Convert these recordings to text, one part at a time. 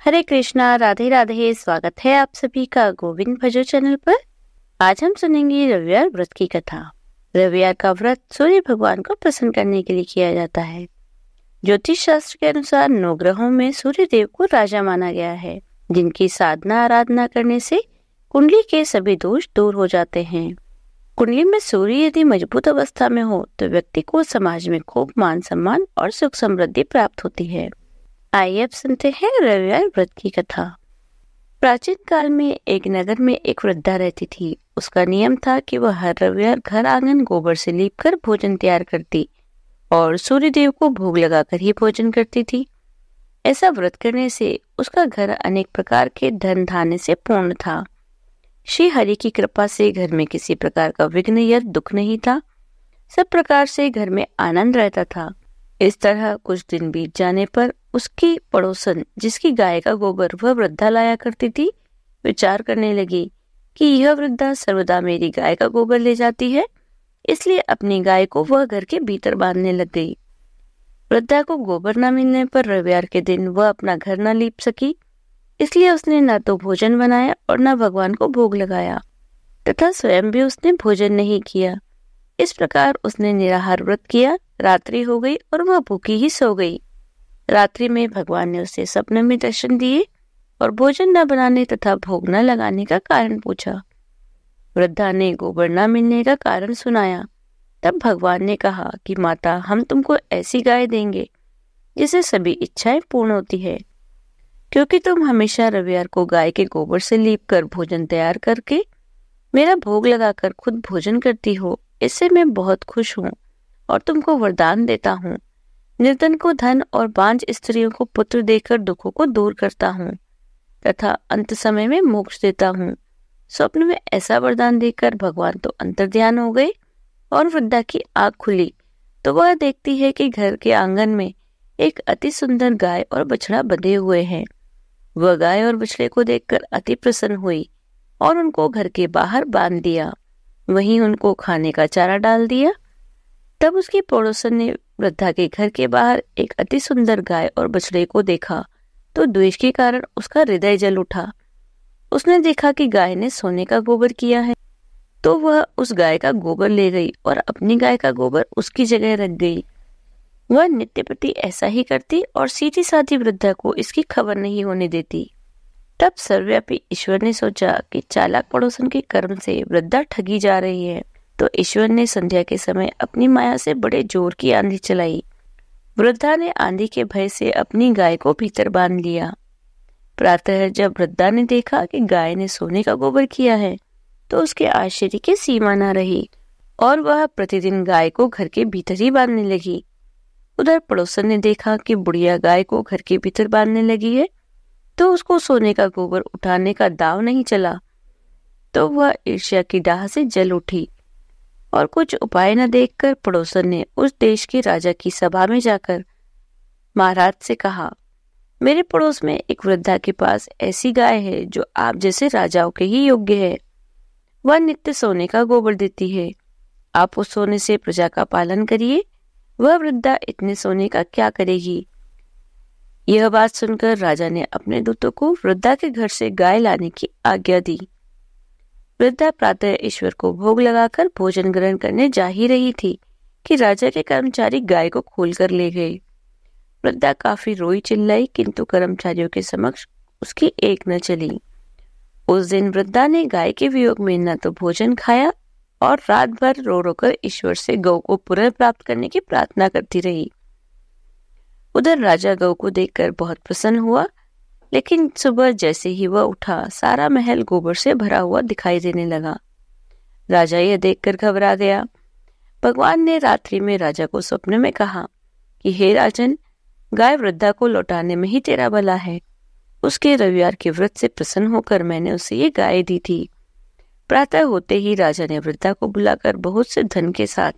हरे कृष्णा, राधे राधे। स्वागत है आप सभी का गोविंद भजो चैनल पर। आज हम सुनेंगे रविवार व्रत की कथा। रविवार का व्रत सूर्य भगवान को प्रसन्न करने के लिए किया जाता है। ज्योतिष शास्त्र के अनुसार 9 ग्रहों में सूर्य देव को राजा माना गया है, जिनकी साधना आराधना करने से कुंडली के सभी दोष दूर हो जाते हैं। कुंडली में सूर्य यदि मजबूत अवस्था में हो तो व्यक्ति को समाज में खूब मान सम्मान और सुख समृद्धि प्राप्त होती है। आइए अब सुनते हैं रविवार व्रत की कथा। प्राचीन काल में एक नगर में एक वृद्धा रहती थी। उसका नियम था कि वह हर रविवार घर आंगन गोबर से लीपकर भोजन तैयार करती और सूर्य देव को भोग लगाकर ही भोजन करती थी। ऐसा व्रत करने से उसका घर अनेक प्रकार के धन धान्य से पूर्ण था। श्री हरि की कृपा से घर में किसी प्रकार का विघ्न या दुख नहीं था। सब प्रकार से घर में आनंद रहता था। इस तरह कुछ दिन बीत जाने पर उसकी पड़ोसन, जिसकी गाय का गोबर वह वृद्धा लाया करती थी, विचार करने लगी कि यह वृद्धा सर्वदा मेरी गाय का गोबर ले जाती है, इसलिए अपनी गाय को वह घर के भीतर बांधने लग गई। वृद्धा को गोबर न मिलने पर रविवार के दिन वह अपना घर न लीप सकी, इसलिए उसने न तो भोजन बनाया और न भगवान को भोग लगाया तथा स्वयं भी उसने भोजन नहीं किया। इस प्रकार उसने निराहार व्रत किया। रात्रि हो गई और वह भूखी ही सो गई। रात्रि में भगवान ने उसे सपने में दर्शन दिए और भोजन न बनाने तथा भोग न लगाने का कारण पूछा। वृद्धा ने गोबर न मिलने का कारण सुनाया। तब भगवान ने कहा कि माता, हम तुमको ऐसी गाय देंगे जिसे सभी इच्छाएं पूर्ण होती है। क्योंकि तुम हमेशा रविवार को गाय के गोबर से लीपकर भोजन तैयार करके मेरा भोग लगाकर खुद भोजन करती हो, इससे मैं बहुत खुश हूँ और तुमको वरदान देता हूँ। निर्धन को धन और बांझ स्त्रियों को पुत्र देकर दुखों को दूर करता हूँ तथा अंत समय में मोक्ष देता हूँ। स्वप्न में ऐसा वरदान देकर भगवान तो अंतर्ध्यान हो गए और वृद्धा की आंख खुली तो वह देखती है कि घर के आंगन में एक अति सुंदर गाय और बछड़ा बंधे हुए हैं। वह गाय और बछड़े को देखकर अति प्रसन्न हुई और उनको घर के बाहर बांध दिया, वहीं उनको खाने का चारा डाल दिया। तब उसकी पड़ोसन ने वृद्धा के घर के बाहर एक अति सुंदर गाय और बछड़े को देखा तो द्वेष के कारण उसका हृदय जल उठा। उसने देखा कि गाय ने सोने का गोबर किया है तो वह उस गाय का गोबर ले गई और अपनी गाय का गोबर उसकी जगह रख गई। वह नित्य प्रति ऐसा ही करती और सीधी साधी वृद्धा को इसकी खबर नहीं होने देती। तब सर्वव्यापी ईश्वर ने सोचा कि चालाक पड़ोसन के कर्म से वृद्धा ठगी जा रही है, तो ईश्वर ने संध्या के समय अपनी माया से बड़े जोर की आंधी चलाई। वृद्धा ने आंधी के भय से अपनी गाय को भीतर बांध लिया। प्रातः जब वृद्धा ने देखा कि गाय ने सोने का गोबर किया है तो उसके आश्चर्य की सीमा न रही और वह प्रतिदिन गाय को घर के भीतर ही बांधने लगी। उधर पड़ोसन ने देखा कि बुढ़िया गाय को घर के भीतर बांधने लगी है तो उसको सोने का गोबर उठाने का दाव नहीं चला, तो वह ईर्ष्या की डाह से जल उठी और कुछ उपाय न देखकर पड़ोसन ने उस देश के राजा की सभा में जाकर महाराज से कहा, मेरे पड़ोस में एक वृद्धा के पास ऐसी गाय है जो आप जैसे राजाओं के ही योग्य है। वह नित्य सोने का गोबर देती है। आप उस सोने से प्रजा का पालन करिए। वह वृद्धा इतने सोने का क्या करेगी। यह बात सुनकर राजा ने अपने दूतों को वृद्धा के घर से गाय लाने की आज्ञा दी। वृद्धा प्रातः ईश्वर को भोग लगाकर भोजन ग्रहण करने जा ही रही थी कि राजा के कर्मचारी गाय को खोलकर ले गए। वृद्धा काफी रोई चिल्लाई, किंतु कर्मचारियों के समक्ष उसकी एक न चली। उस दिन वृद्धा ने गाय के वियोग में न तो भोजन खाया और रात भर रो रोकर ईश्वर से गौ को पुनः प्राप्त करने की प्रार्थना करती रही। उधर राजा गौ को देखकर बहुत प्रसन्न हुआ, लेकिन सुबह जैसे ही वह उठा सारा महल गोबर से भरा हुआ दिखाई देने लगा। राजा यह देखकर घबरा गया। भगवान ने रात्रि में राजा को स्वप्न में कहा कि हे राजन, गाय वृद्धा को लौटाने में ही तेरा भला है। उसके रविवार के व्रत से प्रसन्न होकर मैंने उसे ये गाय दी थी। प्रातः होते ही राजा ने वृद्धा को बुलाकर बहुत से धन के साथ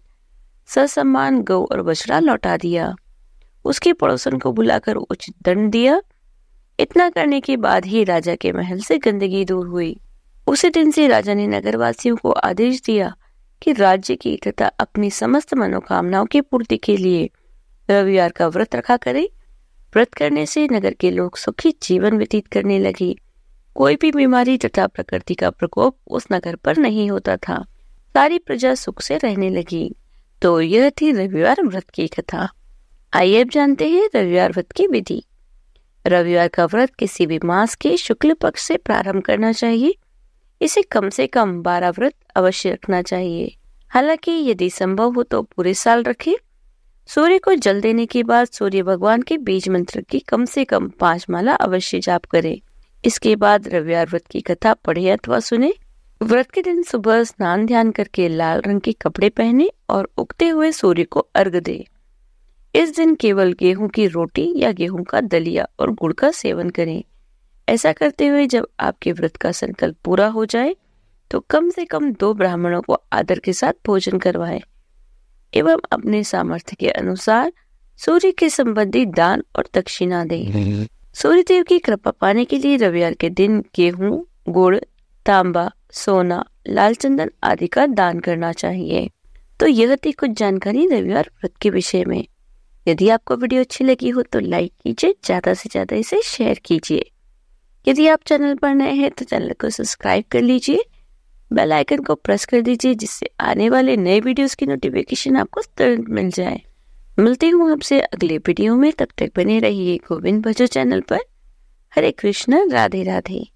ससम्मान गौ और बछड़ा लौटा दिया। उसके पड़ोसन को बुलाकर उचित दंड दिया। इतना करने के बाद ही राजा के महल से गंदगी दूर हुई। उसी दिन से राजा ने नगरवासियों को आदेश दिया कि राज्य की तथा अपनी समस्त मनोकामनाओं की पूर्ति के लिए रविवार का व्रत रखा करें व्रत करने से नगर के लोग सुखी जीवन व्यतीत करने लगे। कोई भी बीमारी तथा प्रकृति का प्रकोप उस नगर पर नहीं होता था। सारी प्रजा सुख से रहने लगी। तो यह थी रविवार व्रत की कथा। आइए अब जानते हैं रविवार व्रत की विधि। रविवार का व्रत किसी भी मास के शुक्ल पक्ष से प्रारंभ करना चाहिए। इसे कम से कम 12 व्रत अवश्य रखना चाहिए। हालांकि यदि संभव हो तो पूरे साल रखें। सूर्य को जल देने के बाद सूर्य भगवान के बीज मंत्र की कम से कम 5 माला अवश्य जाप करें। इसके बाद रविवार व्रत की कथा पढ़े अथवा सुने। व्रत के दिन सुबह स्नान ध्यान करके लाल रंग के कपड़े पहने और उगते हुए सूर्य को अर्घ दे। इस दिन केवल गेहूं की रोटी या गेहूं का दलिया और गुड़ का सेवन करें। ऐसा करते हुए जब आपके व्रत का संकल्प पूरा हो जाए तो कम से कम 2 ब्राह्मणों को आदर के साथ भोजन करवाएं एवं अपने सामर्थ्य के अनुसार सूर्य के संबंधी दान और दक्षिणा दें। सूर्य देव की कृपा पाने के लिए रविवार के दिन गेहूं, गुड़, तांबा, सोना, लाल चंदन आदि का दान करना चाहिए। तो यह थी कुछ जानकारी रविवार व्रत के विषय में। यदि आपको वीडियो अच्छी लगी हो तो लाइक कीजिए, ज्यादा से ज्यादा इसे शेयर कीजिए। यदि आप चैनल पर नए हैं तो चैनल को सब्सक्राइब कर लीजिए, बेल आइकन को प्रेस कर दीजिए जिससे आने वाले नए वीडियोस की नोटिफिकेशन आपको तुरंत मिल जाए। मिलती हूँ आपसे अगले वीडियो में, तब तक बने रहिए गोविंद भजो चैनल पर। हरे कृष्ण, राधे राधे।